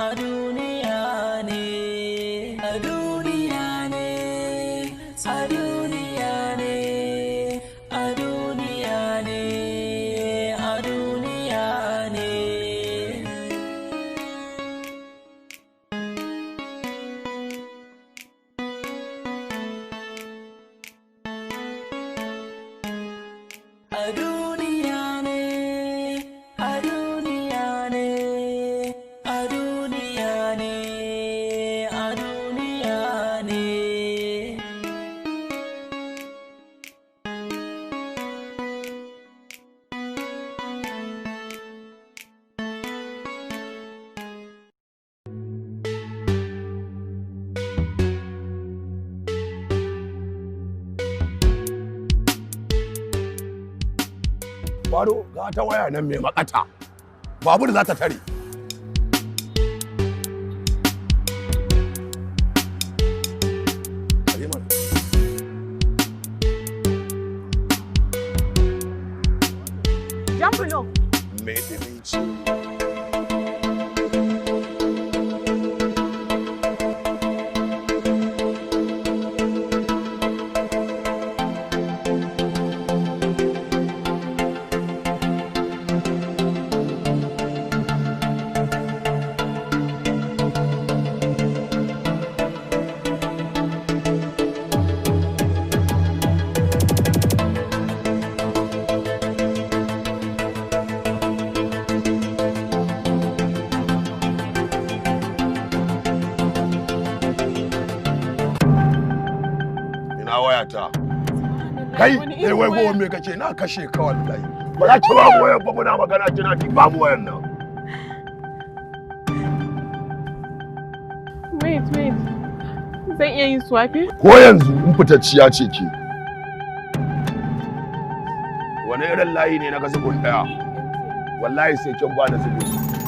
A duniya ne, a duniya ne, a duniya ne, a duniya ne, a duniya ne. A duniya ne, a duniya ne, a duniya ne, a duniya ne. Baro ga ta waya nan mai makata. Babur za ta tare. Jambulo. Me diminci. Wayata kai eh wai gowa me kace na kashe ka wallahi ba za ki ba mu wayar ba muna magana kina ki ba mu wayar nan. Wait zan iya yin swapping ko yanzu in fitacciya ce ke wani irin layi ne na ga zubun daya wallahi sai kin ba da zubin